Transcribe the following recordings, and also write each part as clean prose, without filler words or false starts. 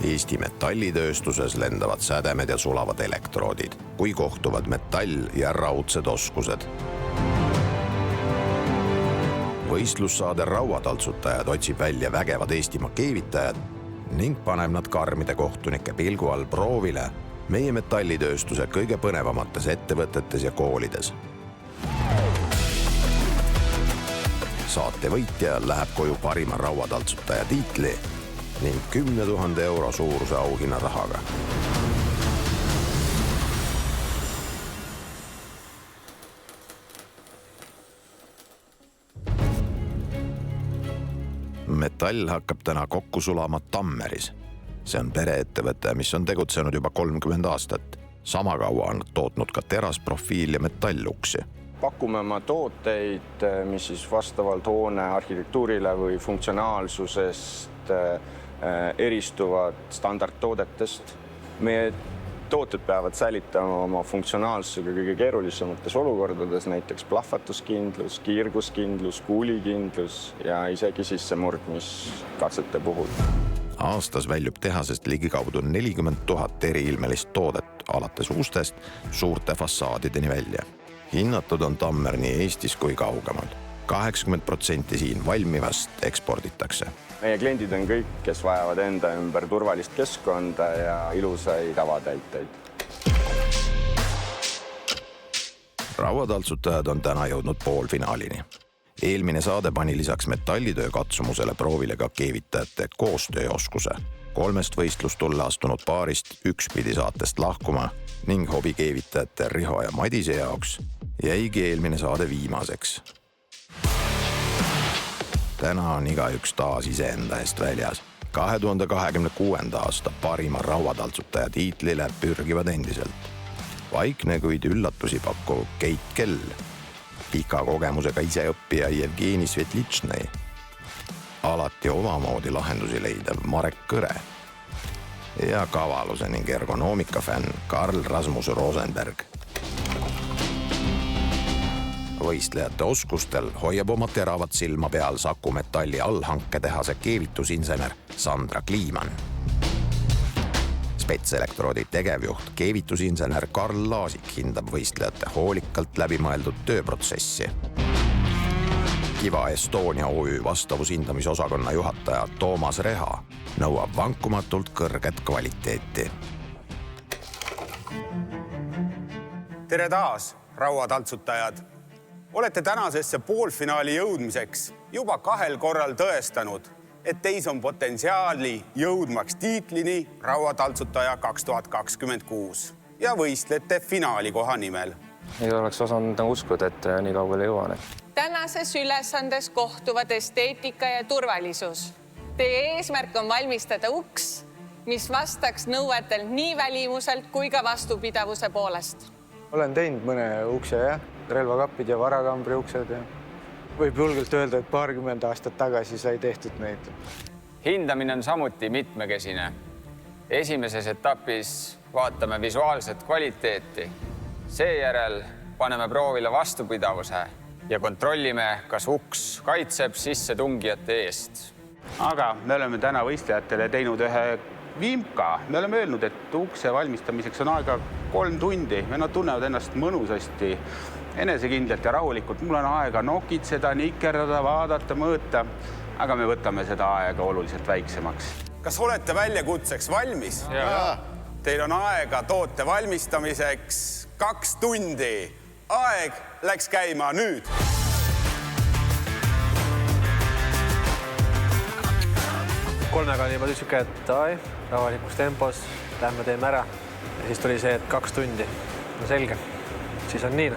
Eesti metallitööstuses lendavad sädemed ja sulavad elektroodid, kui kohtuvad metall ja raudsed oskused. Võistlussaade Rauataltsutajad otsib välja vägevad Eestimaa keevitajad ning paneb nad karmide kohtunike pilgu all proovile meie metallitööstuse kõige põnevamates ettevõtetes ja koolides. Saate võitja läheb koju parima Rauataltsutaja tiitli ning 10 000 euro suuruse auhinna rahaga. Metall hakkab täna kokku sulama Tammeris. See on pereettevõte, mis on tegutsenud juba 30 aastat. Sama kaua on tootnud ka terasprofiil ja metalluksi. Pakume oma tooteid, mis siis vastavalt hoone arhitektuurile või funktsionaalsusest eristuvad standardtoodetest. Meie tooted peavad säilitama oma funktsionaalsusega kõige keerulisemates olukordades, näiteks plahvatuskindlus, kiirguskindlus, kuulikindlus ja isegi sissemurdmiskatsete puhul. Aastas väljub tehasest ligikaudu 40 000 eriilmelist toodet, alates ustest suurte fassaadideni välja. Hinnatud on Tammer nii Eestis kui kaugemal. 80% siin valmivast eksporditakse. Meie kliendid on kõik, kes vajavad enda ümber turvalist keskkonda ja ilusaid avatäiteid. Rauataltsutajad on täna jõudnud poolfinaalini. Eelmine saade pani lisaks metallitöö katsumusele proovile ka keevitajate koostööoskuse. 3 võistlustulle astunud paarist 1 pidi saatest lahkuma ning hobikeevitajate Riho ja Madise jaoks jäigi eelmine saade viimaseks. Täna on igaüks taas iseenda eest väljas. 2026. aasta parima Rauataltsutaja tiitlile pürgivad endiselt. Vaikne, kuid üllatusi pakkuv Keit Kell, pika kogemusega iseõppija Jevgeni Svetlitšnei, alati omamoodi lahendusi leidav Marek Kõre ja kavaluse ning ergonoomika fänn Karl Rasmus Rosenberg. Võistlejate oskustel hoiab oma teravat silma peal Saku Metalli allhanketehase keevitusinsener Sandra Kliiman. Spetselektroodi tegevjuht keevitusinsener Karl Laasik hindab võistlejate hoolikalt läbimõeldud tööprotsessi. Kiva Estonia OÜ vastavushindamisosakonna juhataja Toomas Reha nõuab vankumatult kõrget kvaliteeti. Tere taas, Rauataltsutajad! Olete tänasesse poolfinaali jõudmiseks juba 2 korral tõestanud, et teis on potentsiaali jõudmaks tiitlini Rauataltsutaja 2026 ja võistlete finaalikoha nimel. Ei oleks osanud uskuda, et nii kaugele jõuan. Tänases ülesandes kohtuvad esteetika ja turvalisus. Teie eesmärk on valmistada uks, mis vastaks nõuetel nii välimuselt kui ka vastupidavuse poolest. Olen teinud mõne ukse, relvakapid ja varakambri uksed. Võib julgelt öelda, et 20 aastat tagasi sai tehtud neid. Hindamine on samuti mitmekesine. Esimeses etapis vaatame visuaalset kvaliteeti. Seejärel paneme proovile vastupidavuse ja kontrollime, kas uks kaitseb sissetungijate eest. Aga me oleme täna võistlejatele teinud ühe viimka. Me oleme öelnud, et ukse valmistamiseks on aega 3 tundi ja nad tunnevad ennast mõnusasti, enesekindlalt ja rahulikult. Mul on aega nokitseda, nikerdada, vaadata, mõõta, aga me võtame seda aega oluliselt väiksemaks. Kas olete väljakutseks valmis? Ja. Teil on aega toote valmistamiseks 2 tundi. Aeg läks käima nüüd. Kolmega oli niimoodi siuke, et ravalikus tempos, lähme teeme ära. Ja siis tuli see, et 2 tundi. No selge, siis on nii.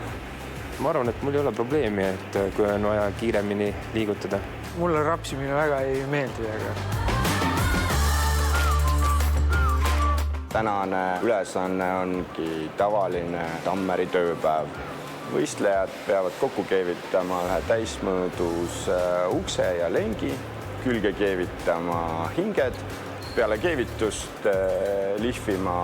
Ma arvan, et mul ei ole probleemi, et kui on vaja kiiremini liigutada. Mulle rapsimine väga ei meeldi, aga... Tänane ülesanne ongi tavaline Tammeri tööpäev. Võistlejad peavad kokku keevitama ühe täismõõdus ukse ja lengi, külge keevitama hinged, peale keevitust lihvima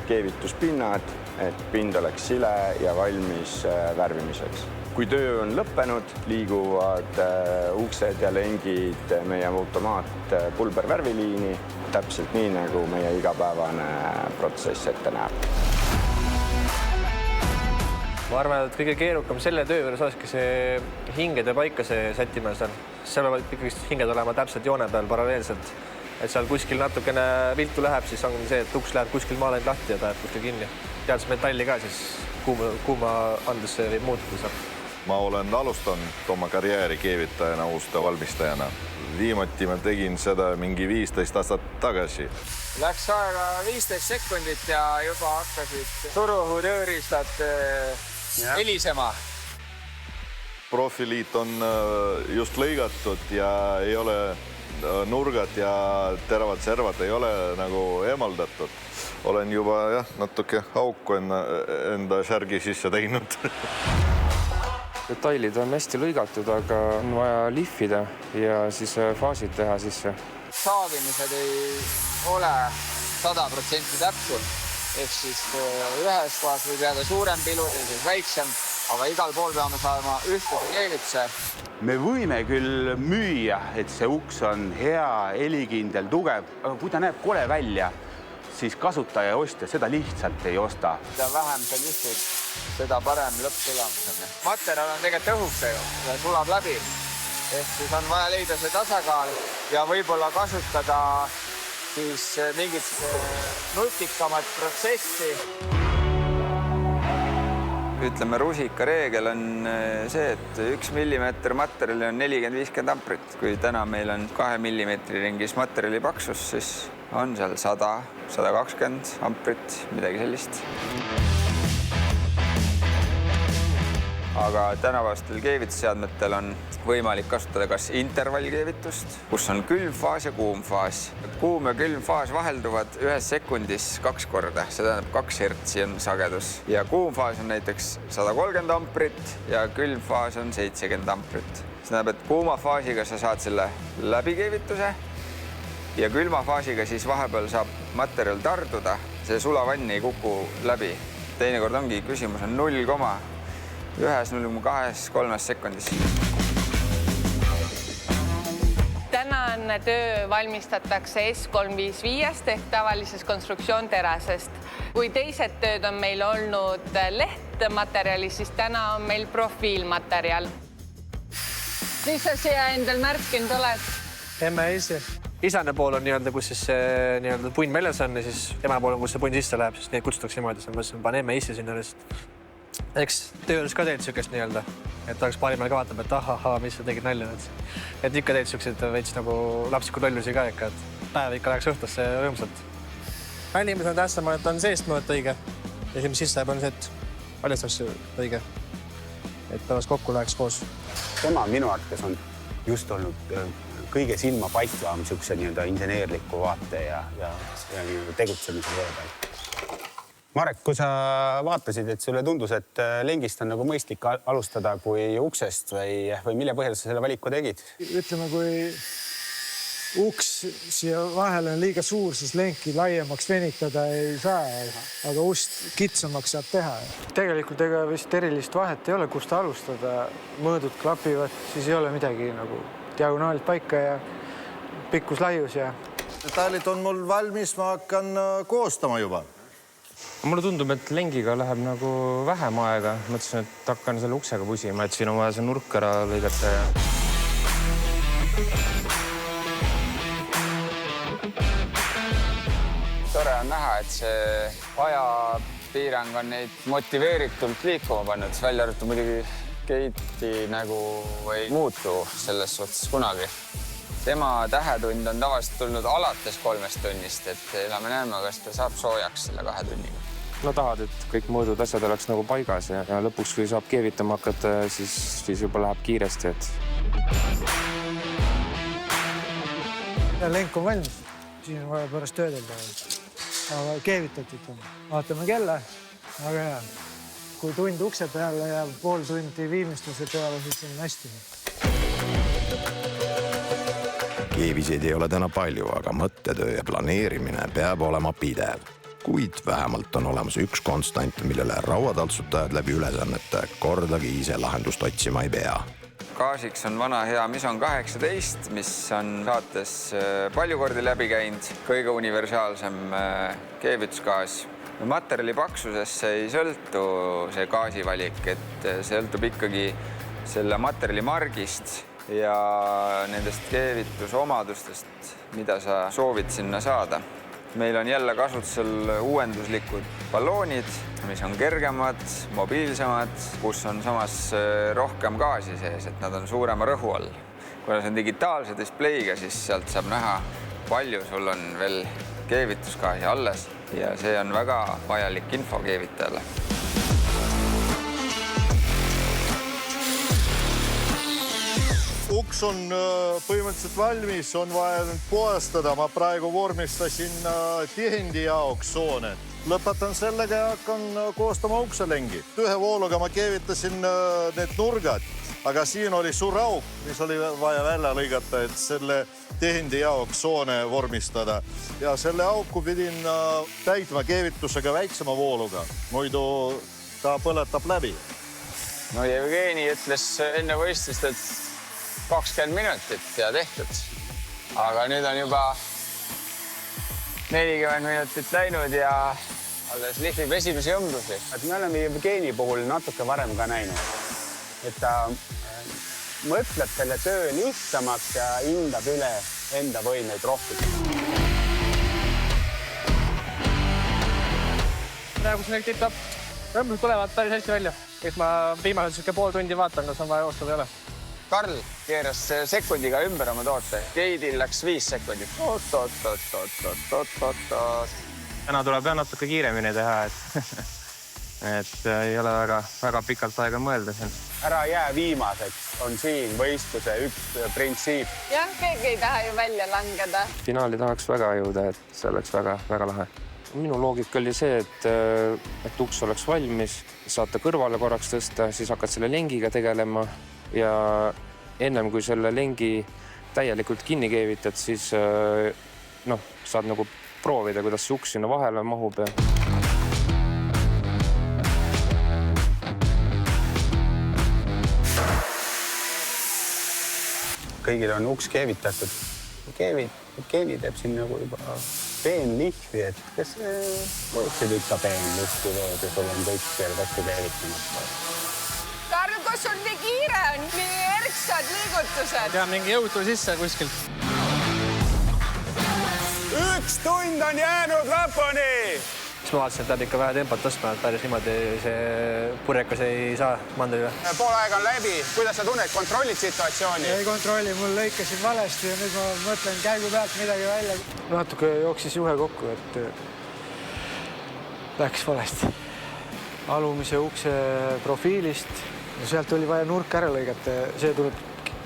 keevituspinnad, et pind oleks sile ja valmis värvimiseks. kui töö on lõppenud, liiguvad uksed ja lengid meie automaatpulbervärviliini, täpselt nii, nagu meie igapäevane protsess ette näeb. Ma arvan, et kõige keerukam selle töö juures olekski see hingede paika see sättima seal. Seal peavad ikkagi hinged olema täpselt joone peal paralleelselt. Et seal kuskil natukene viltu läheb, siis on see, et uks läheb kuskil maaleid lahti ja ta jääb kuskil kinni. Teades metalli ka, siis kuuma andes see võib muutuda seal. Ma olen alustanud oma karjääri keevitajana, uuste valmistajana. Viimati ma tegin seda mingi 15 aastat tagasi. Läks aega 15 sekundit ja juba hakkasid suruhutööristad helisema. Profiliit on just lõigatud ja ei ole nurgad ja teravad servad ei ole nagu eemaldatud. Olen juba natuke auku enda särgi sisse teinud. Detailid on hästi lõigatud, aga on vaja lihvida ja siis faasid teha sisse. Saavimised ei ole 100% täpsed. Ehk siis ühes kohas võib jääda suurem pilu, teises väiksem, aga igal pool peame saama ühtlase keevituse. Me võime küll müüa, et see uks on hea, helikindel, tugev, aga kui ta näeb kole välja, siis kasutaja ja ostja seda lihtsalt ei osta. Mida vähem sa lihvid, seda parem lõpptulemus on. Materjal on tegelikult õhukse, see sulab läbi. Ehk siis on vaja leida see tasakaal ja võib-olla kasutada siis mingit nutikamat protsessi. Ütleme, rusika reegel on see, et 1 millimeeter materjali on 40-50 amprit. Kui täna meil on 2 millimeetri ringis materjali paksus, siis on seal 100-120 amprit, midagi sellist. Aga tänavastel keevitusseadmetel on võimalik kasutada kas intervallkeevitust, kus on külmfaas ja kuumfaas. Kuum ja külmfaas vahelduvad 1 sekundis 2 korda, see tähendab 2 hertsi on sagedus. Ja kuumfaas on näiteks 130 amprit ja külmfaas on 70 amprit. See tähendab, et kuuma faasiga sa saad selle läbikeevituse ja külma faasiga siis vahepeal saab materjal tarduda, see sulavann ei kuku läbi. Teinekord ongi küsimus on 0,1, 0,2, 3 sekundis. Tänane töö valmistatakse S355-st ehk tavalisest konstruktsioonterasest. Kui teised tööd on meil olnud lehtmaterjali, siis täna on meil profiilmaterjal. Mis sa siia endal märkinud oled? Emme ise. Isane pool on nii-öelda, kus siis see punn väljas on ja siis ema pool on, kus see punn sisse läheb, siis neid kutsutakse niimoodi, siis ma panen emme ise sinna lihtsalt. Eks töölis ka teed sükest nii-öelda, et oleks parimale ka vaatab, et ahah, mis sa tegid nalja. Et ikka teed süksed veits nagu lapsikud lollusi ka ikka, et päev ikka läheks õhtusse rõõmsalt. Välimus on tähtsam, et on seest mõõta õige ja see, mis sisse läheb, on see, et paljastaks õige, et päevas kokku läheks koos. Tema minu arvates on just olnud kõige silma paistvam sükse inseneerliku vaate ja tegutsemise peal. Marek, kui sa vaatasid, et sulle tundus, et lengist on nagu mõistlik alustada kui uksest või mille põhjal sa selle valiku tegid? Ütleme, kui uks siia vahele on liiga suur, siis lenki laiemaks venitada ei saa, aga ust kitsamaks saab teha. Tegelikult ega vist erilist vahet ei ole, kust alustada. Mõõdud klapivad, siis ei ole midagi nagu diagonaalid paika ja pikkus laius. Detailid on mul valmis, ma hakkan koostama juba. Mulle tundub, et lengiga läheb nagu vähem aega. Mõtlesin, et hakkan selle uksega pusima, et siin on vaja see nurk ära lõigata. Tore on näha, et see ajapiirang on neid motiveeritult liikuma pannud. Välja arvatud muidugi Keiti nagu ei muutu selles suhtes kunagi. Tema tähetund on tavaliselt tulnud alates 3 tunnist, et elame näeme, kas ta saab soojaks selle 2 tunniga. No tahad, et kõik mõõdud asjad oleks nagu paigas ja lõpuks, kui saab keevitama hakata, siis juba läheb kiiresti. Lenk on valmis. Siin on vaja pärast töödelda. Aga keevitatud on. Vaatame kella. Aga hea. Kui tund ukse peale ja pool tundi viimistluse peale, siis on hästi. Keeviseid ei ole täna palju, aga mõttetöö ja planeerimine peab olema pidev. kuid vähemalt on olemas üks konstant, millele rauataltsutajad läbi ülesannete kordagi ise lahendust otsima ei pea. Gaasiks on vana hea Mison 18, mis on saates palju kordi läbi käinud, kõige universaalsem keevitusgaas. Materjali paksusesse ei sõltu see gaasivalik, et sõltub ikkagi selle materjali margist ja nendest keevitusomadustest, mida sa soovid sinna saada. Meil on jälle kasutusel uuenduslikud balloonid, mis on kergemad, mobiilsemad, kus on samas rohkem gaasi sees, et nad on suurema rõhu all. Kuna see on digitaalse displeiga, siis sealt saab näha, palju sul on veel keevitusgaasi alles ja see on väga vajalik info keevitajale. Uks on põhimõtteliselt valmis, on vaja nüüd puhastada. Ma praegu vormistasin tihendi jaoks soone. Lõpetan sellega ja hakkan koostama ukselengi. Ühe vooluga ma keevitasin need nurgad, aga siin oli suur auk, mis oli vaja välja lõigata, et selle tihendi jaoks soone vormistada. Ja selle auku pidin täitma keevitusega väiksema vooluga, muidu ta põletab läbi. No Jevgeni ütles enne võistlust, et 20 minutit ja tehtud. Aga nüüd on juba 40 minutit läinud ja alles lihvib esimese õmblusi. Me oleme Jevgeni puhul natuke varem ka näinud, et ta mõtleb selle töö lihtsamaks ja hindab üle enda võimeid rohkem. Praegu siin tippab. Õmblused tulevad päris hästi välja. Eks ma viimasel pool tundi vaatan, kas on vaja joosta või ole. Karl keeras sekundiga ümber oma toote. Keidil läks 5 sekundit. Täna tuleb jah natuke kiiremini teha, et ei ole väga pikalt aega mõelda siin. Ära jää viimaseks, on siin võistluse üks printsiip. Jah, keegi ei taha ju välja langeda. Finaali tahaks väga jõuda, et see oleks väga lahe. Minu loogika oli see, et uks oleks valmis, saate kõrvale korraks tõsta, siis hakkad selle lengiga tegelema ja ennem kui selle lengi täielikult kinni keevitad, siis saad nagu proovida, kuidas see uks sinna vahele mahub. Kõigil on uks keevitatud. Keevi teeb siin nagu juba peenlihvi, et kes võiksid ikka peenlihvi veel, kui sul on kõik kergesti keevitamas. Karl, kus sul nii kiire on? Nii erksad liigutused. Tean mingi jõudu sisse kuskilt. 1 tund on jäänud lõpuni! Siis ma vaatasin, et peab ikka vähe tempot tõstma, et päris niimoodi see purjekas ei saa mandrile. Pool aega on läbi. Kuidas sa tunned? Kontrollid situatsiooni? Ei kontrolli, mul lõikasin valesti ja nüüd ma mõtlen käigu pealt midagi välja. Natuke jooksis juhe kokku, et läks valesti. Alumise ukse profiilist. Sealt oli vaja nurk ära lõigata. See tuleb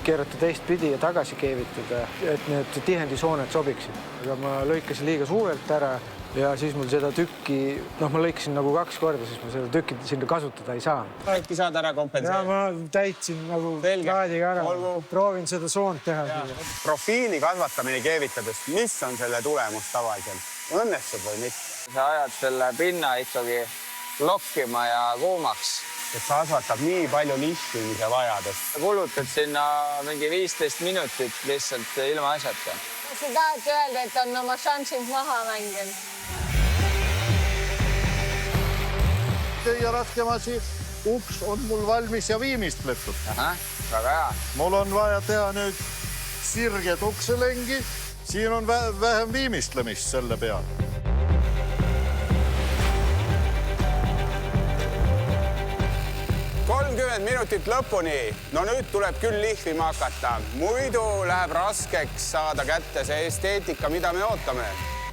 keerata teistpidi ja tagasi keevitada, et need tihendisooned sobiksid. Aga ma lõikasin liiga suurelt ära. Ja siis mul seda tükki, ma lõikasin nagu 2 korda, siis ma seda tükki sinna kasutada ei saa. Äkki saad ära kompenseerida? Ja ma täitsin nagu kaadiga ära. Proovin seda soont teha. Profiili kasvatamine keevitades, mis on selle tulemus tavaliselt? Õnnestub või mitte? Sa ajad selle pinna ikkagi lokkima ja kuumaks. Et kasvatab nii palju lihvimise vajadust. Kulutad sinna mingi 15 minutit lihtsalt ilma asjata. Kas sa tahad öelda, et on oma šansid maha mänginud? Kõige raskem asi, uks on mul valmis ja viimistletud. Väga hea. Mul on vaja teha nüüd sirged ukselengi. Siin on vähem viimistlemist selle peal. 30 minutit lõpuni. No nüüd tuleb küll lihvima hakata. Muidu läheb raskeks saada kätte see esteetika, mida me ootame.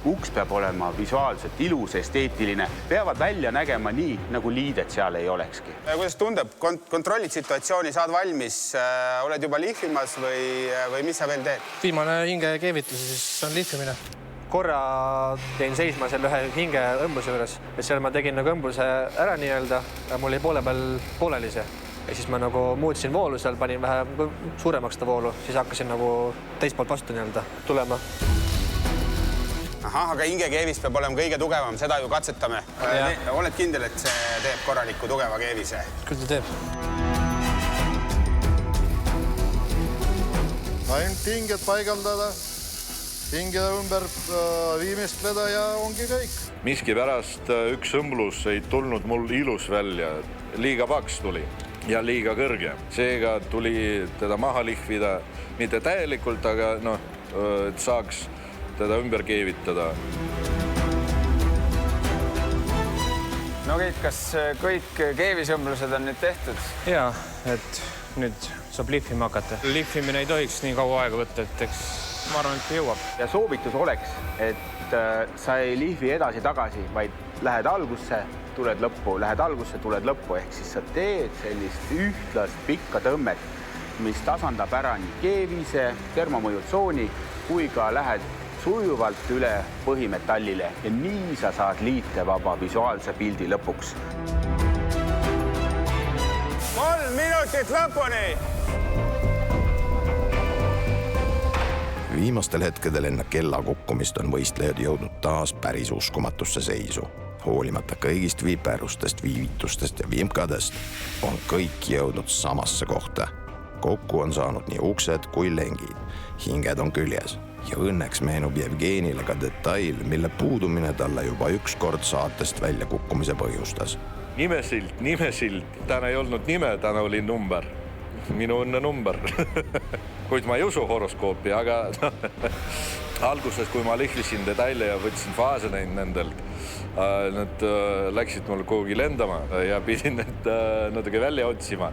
Uks peab olema visuaalselt ilus, esteetiline. Peavad välja nägema nii, nagu liidet seal ei olekski. Kuidas tundeb? Kontrollid situatsiooni, saad valmis? Oled juba lihvimas või mis sa veel teed? Viimane hinge keevitus, siis on lihvimine. Korra tein seisma selle ühe hinge õmbluse juures. Et seal ma tegin nagu õmbluse ära nii-öelda. Mul oli poole peal pooleli see. Ja siis ma nagu muutsin voolu seal, panin vähe suuremaks seda voolu. Siis hakkasin nagu teist poolt vastu nii-öelda tulema. ahah, aga hingekeevis peab olema kõige tugevam, seda ju katsetame. Oled kindel, et see teeb korraliku tugeva keevise? Küll ta teeb. Ainult hinged paigaldada, hinge ümber viimistleda ja ongi kõik. Miskipärast üks õmblus ei tulnud mul ilus välja. Liiga paks tuli ja liiga kõrge. Seega tuli teda maha lihvida, mitte täielikult, aga et saaks teda ümber keevitada. No Keit, kas kõik keevisõmblused on nüüd tehtud? Jaa, et nüüd saab lihvima hakata. Lihvimine ei tohiks nii kaua aega võtta, et eks ma arvan, et jõuab. Ja soovitus oleks, et sa ei lihvi edasi-tagasi, vaid lähed algusse, tuled lõppu, lähed algusse, tuled lõppu. Ehk siis sa teed sellist ühtlast pikka tõmmet, mis tasandab ära nii keevise, termomõjutsooni, kui ka lähed sujuvalt üle põhimetallile ja nii sa saad liitevaba visuaalse pildi lõpuks. 3 minutit lõpuni! Viimastel hetkedel enne kella kukkumist on võistlejad jõudnud taas päris uskumatusse seisu. Hoolimata kõigist viiperustest, viivitustest ja viimkadest on kõik jõudnud samasse kohta. Kokku on saanud nii uksed kui lengid. Hinged on küljes. Ja õnneks meenub Jevgenile ka detail, mille puudumine talle juba ükskord saatest välja kukkumise põhjustas. Nimesilt. Täna ei olnud nime, täna oli number. Minu õnne number. Kuid ma ei usu horoskoopi, aga alguses, kui ma lihvisin detaile ja võtsin faase nendelt, nad läksid mul kuhugi lendama ja pidin need natuke välja otsima.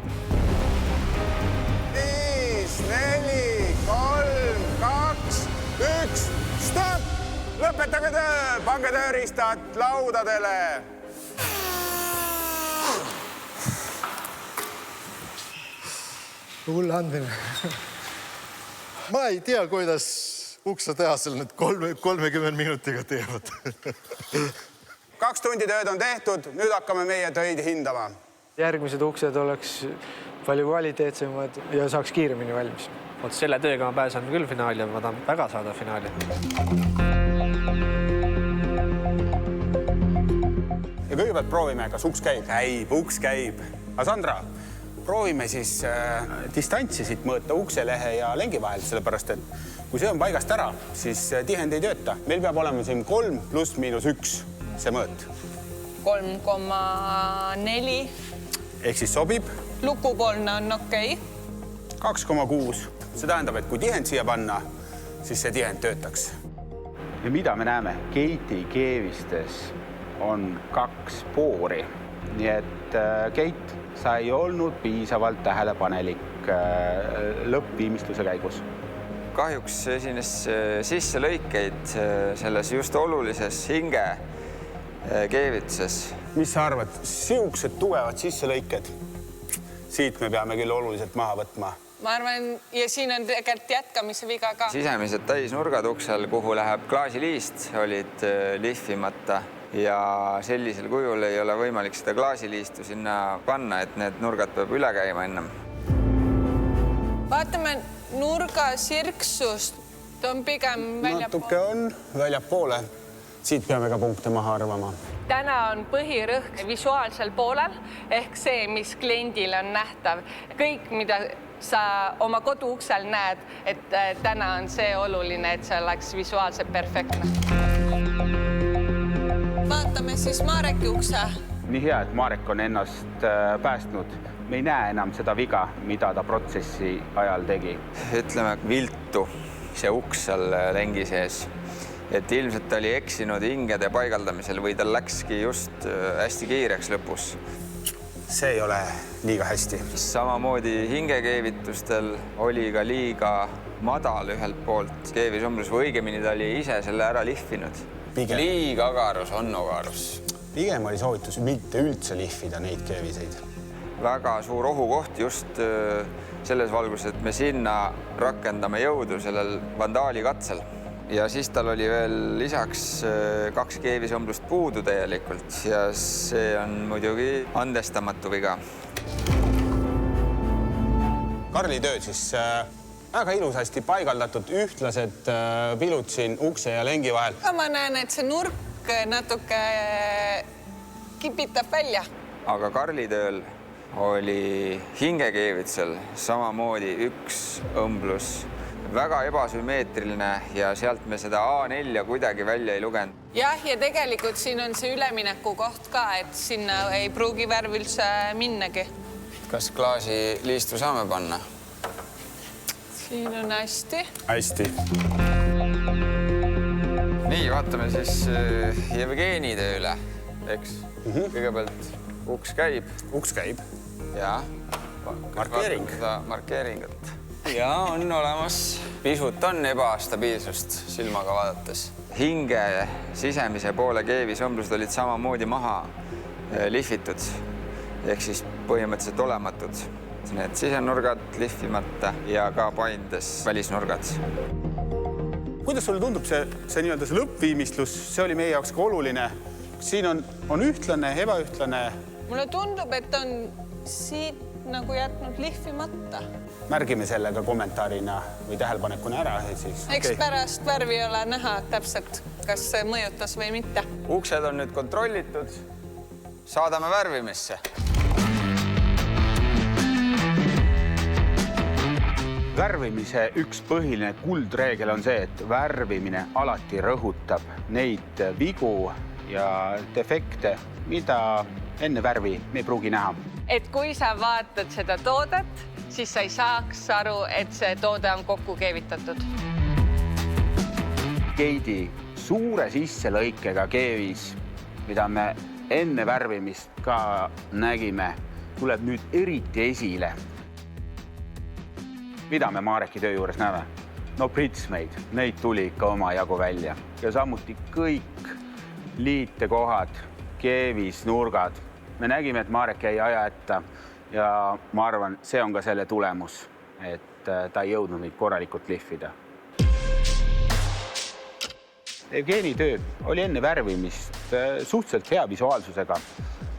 5, 4, 3, 2, 1, stopp! Lõpetage töö! Pange tööriistad laudadele! Hull andmine. Ma ei tea, kuidas ukse tehasel nüüd 30 minutiga teevad. 2 tundi tööd on tehtud, nüüd hakkame meie töid hindama. Järgmised uksed oleks palju kvaliteetsemad ja saaks kiiremini valmis. Oot, selle tööga ma pääsen küll finaali ja ma tahan väga saada finaali. Ja kõigepealt proovime, kas uks käib. Uks käib. Aga Sandra, proovime siis distantsi siit mõõta ukselehe ja lengi vahel, sellepärast et kui see on paigast ära, siis tihend ei tööta. Meil peab olema siin 3 + -1 see mõõt. 3,4. Ehk siis sobib. Lukupoolne on okei. 2,6. See tähendab, et kui tihend siia panna, siis see tihend töötaks. Ja mida me näeme? Keiti keevistes on 2 poori. Nii et Keit, sa ei olnud piisavalt tähelepanelik lõppviimistluse käigus. Kahjuks esines sisselõikeid selles just olulises hinge keevituses. Mis sa arvad? Siuksed tugevad sisselõiked. Siit me peame küll oluliselt maha võtma. Ma arvan, ja siin on tegelikult jätkamise viga ka. Sisemised täisnurgad uksel, kuhu läheb klaasiliist, olid lihvimata ja sellisel kujul ei ole võimalik seda klaasiliistu sinna panna, et need nurgad peab üle käima ennem. Vaatame nurga sirksust. Ta on pigem Natuke on väljapoole. Siit peame ka punkte maha arvama. Täna on põhirõhk visuaalsel poolel ehk see, mis kliendile on nähtav. Kõik, mida sa oma koduuksel näed, et täna on see oluline, et see oleks visuaalselt perfektne. Vaatame siis Mareki ukse. Nii hea, et Marek on ennast päästnud. Me ei näe enam seda viga, mida ta protsessi ajal tegi. Ütleme viltu see uks seal lengi sees. Et ilmselt ta oli eksinud hingede paigaldamisel või tal läkski just hästi kiireks lõpus. See ei ole liiga hästi. Samamoodi hingekeevitustel oli ka liiga madal ühelt poolt keevisomblus või õigemini ta oli ise selle ära lihvinud. Liiga agarus on agarus. Pigem oli soovitus mitte üldse lihvida neid keeviseid. Väga suur ohukoht just selles valguses, et me sinna rakendame jõudu sellel vandaali katsel. Ja siis tal oli veel lisaks 2 keevisomblust puudu täielikult ja see on muidugi andestamatu viga. Karli töö siis väga ilusasti paigaldatud ühtlased pilud siin ukse ja lengi vahel. Ma näen, et see nurk natuke kipitab välja. Aga Karli tööl oli hingekeevitsel samamoodi üks õmblus, väga ebasümmeetriline ja sealt me seda A4 kuidagi välja ei lugenud. Jah, ja tegelikult siin on see ülemineku koht ka, et sinna ei pruugi värv üldse minnagi. Kas klaasi liistu saame panna? Siin on hästi. Hästi. Nii, vaatame siis Jevgeni tööle, eks? Kõigepealt uks käib. Uks käib. Ja. Markeering. Markeeringut. Ja on olemas. Pisut on ebastabiilsust silmaga vaadates. Hinge sisemise poole keevis õmblused olid samamoodi maha lihvitud. Ehk siis põhimõtteliselt olematud. Need sisenurgad lihvimata ja ka paindes välisnurgad. Kuidas sulle tundub see nii-öelda see lõppviimistlus? See oli meie jaoks ka oluline. Siin on ühtlane, ebaühtlane. Mulle tundub, et on siit nagu jätnud lihvimata. Märgime selle ka kommentaarina või tähelepanekuna ära. Eks pärast värvi ei ole näha täpselt, kas see mõjutas või mitte. Uksed on nüüd kontrollitud. Saadame värvimisse. Värvimise üks põhiline kuldreegel on see, et värvimine alati rõhutab neid vigu ja defekte, mida enne värvi me ei pruugi näha. Et kui sa vaatad seda toodet, siis sa ei saaks aru, et see toode on kokku keevitatud. Keidi suure sisselõikega keevis, mida me enne värvimist ka nägime, tuleb nüüd eriti esile. Mida me Mareki töö juures näeme? No pritsmeid, neid tuli ikka omajagu välja. Ja samuti kõik liitekohad, keevis, nurgad. Me nägime, et Marek jäi aja etta ja ma arvan, see on ka selle tulemus, et ta ei jõudnud neid korralikult lihvida. Jevgeni töö oli enne värvimist suhteliselt hea visuaalsusega,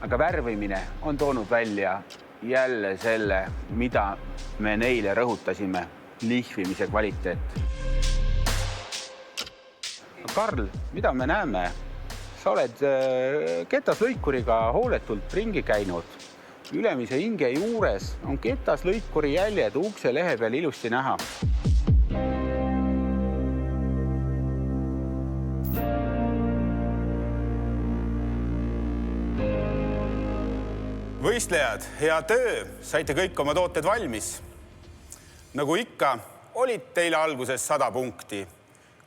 aga värvimine on toonud välja jälle selle, mida me neile rõhutasime, lihvimise kvaliteet. Karl, mida me näeme? Sa oled ketaslõikuriga hooletult ringi käinud. Ülemise hinge juures on ketaslõikuri jäljed ukse lehe peal ilusti näha. Võistlejad, hea töö, saite kõik oma tooted valmis. Nagu ikka, olid teile alguses 100 punkti,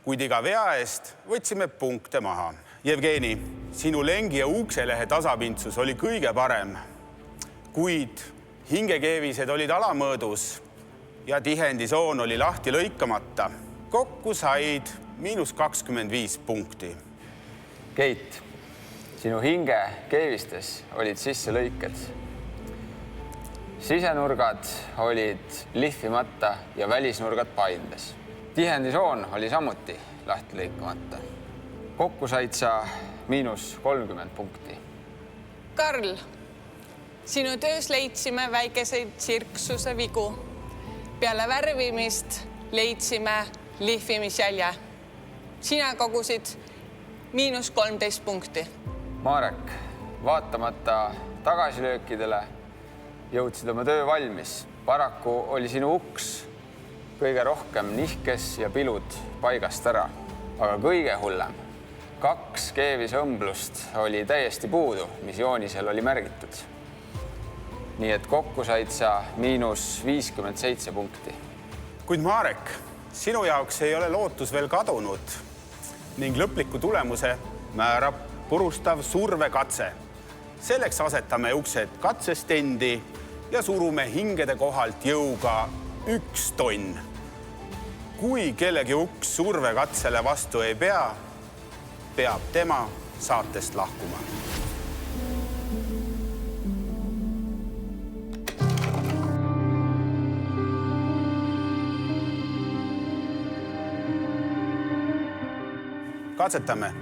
kuid iga vea eest võtsime punkte maha. Jevgeni, sinu lengi ja ukselehe tasapindsus oli kõige parem, kuid hingekeevised olid alamõõdus ja tihendisoon oli lahti lõikamata. Kokku said -25 punkti. Keit, sinu hinge keevistes olid sisselõiked. Sisenurgad olid lihvimata ja välisnurgad paindes. Tihendisoon oli samuti lahti lõikamata. Kokku said sa -30 punkti. Karl, sinu töös leidsime väikeseid sirksuse vigu. Peale värvimist leidsime lihvimisjälje. Sina kogusid -13 punkti. Marek, vaatamata tagasilöökidele jõudsid oma töö valmis. Paraku oli sinu uks kõige rohkem nihkes ja pilud paigast ära. Aga kõige hullem, 2 keevisõmblust oli täiesti puudu, mis joonisel oli märgitud. Nii et kokku said sa -57 punkti. Kuid Marek, sinu jaoks ei ole lootus veel kadunud ning lõpliku tulemuse määrab purustav survekatse. Selleks asetame uksed katsestendi ja surume hingede kohalt jõuga 1 tonn. Kui kellegi uks survekatsele vastu ei pea, peab tema saatest lahkuma. Katsetame.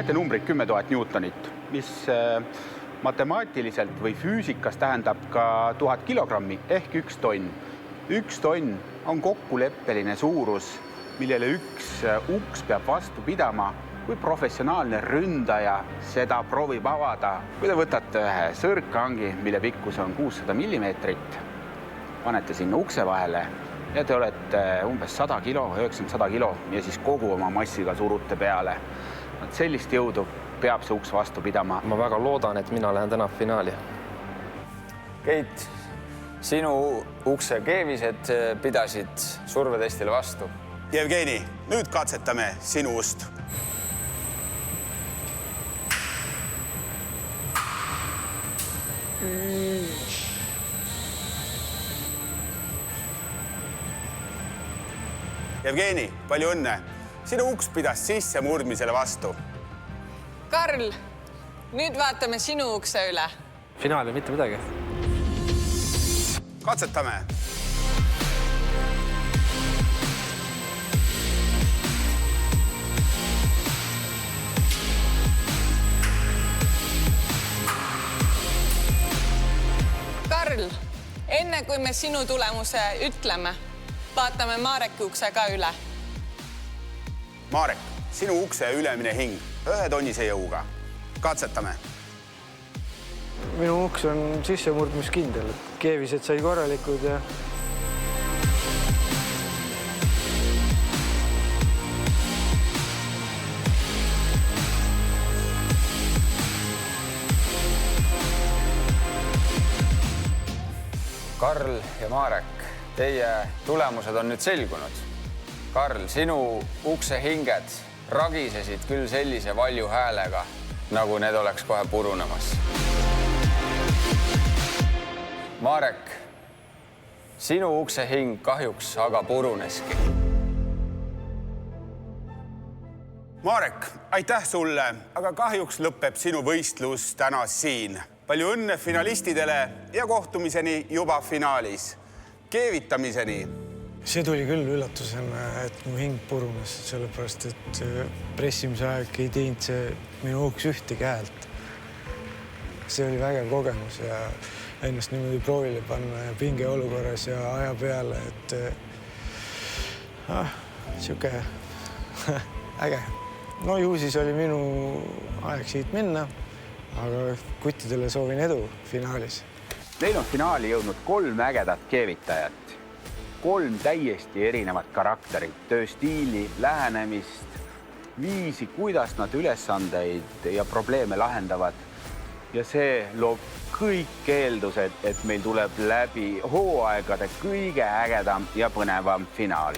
näete numbrid 10 000 Newtonit, mis matemaatiliselt või füüsikas tähendab ka 1000 kilogrammi ehk 1 tonn. 1 tonn on kokkuleppeline suurus, millele üks uks peab vastu pidama, kui professionaalne ründaja seda proovib avada. Kui te võtate ühe sõrkhangi, mille pikkus on 600 millimeetrit, panete sinna ukse vahele ja te olete umbes 100 kilo, 90-100 kilo ja siis kogu oma massiga surute peale. Sellist jõudu peab see uks vastu pidama. Ma väga loodan, et mina lähen täna finaali. Keit, sinu ukse keevised pidasid survetestile vastu. Jevgeni, nüüd katsetame sinu ust. Jevgeni, palju õnne. Sinu uks pidas sisse murdmisele vastu. Karl, nüüd vaatame sinu ukse üle. Finaali mitte midagi. Katsetame. Karl, enne kui me sinu tulemuse ütleme, vaatame Mareki ukse ka üle. Marek, sinu ukse ülemine hing 1 tonnise jõuga. Katsetame. Minu uks on sissemurdmiskindel, et keevised said korralikud ja Karl ja Marek, teie tulemused on nüüd selgunud. Karl, sinu ukse hinged ragisesid küll sellise valju häälega, nagu need oleks kohe purunemas. Marek, sinu ukse hing kahjuks aga puruneski. Marek, aitäh sulle, aga kahjuks lõpeb sinu võistlus täna siin. Palju õnne finalistidele ja kohtumiseni juba finaalis. Keevitamiseni. see tuli küll üllatusena, et mu hing purunes, sellepärast et pressimise aeg ei teinud see minu uks ühtegi häält. See oli vägev kogemus ja ennast niimoodi proovile panna ja pinge olukorras ja aja peale, et siuke äge. No ju siis oli minu aeg siit minna, aga kuttidele soovin edu finaalis. Meil on finaali jõudnud 3 ägedat keevitajat. 3 täiesti erinevat karakterit, tööstiili, lähenemist, viisi, kuidas nad ülesandeid ja probleeme lahendavad. Ja see loob kõik eeldused, et meil tuleb läbi hooaegade kõige ägedam ja põnevam finaal.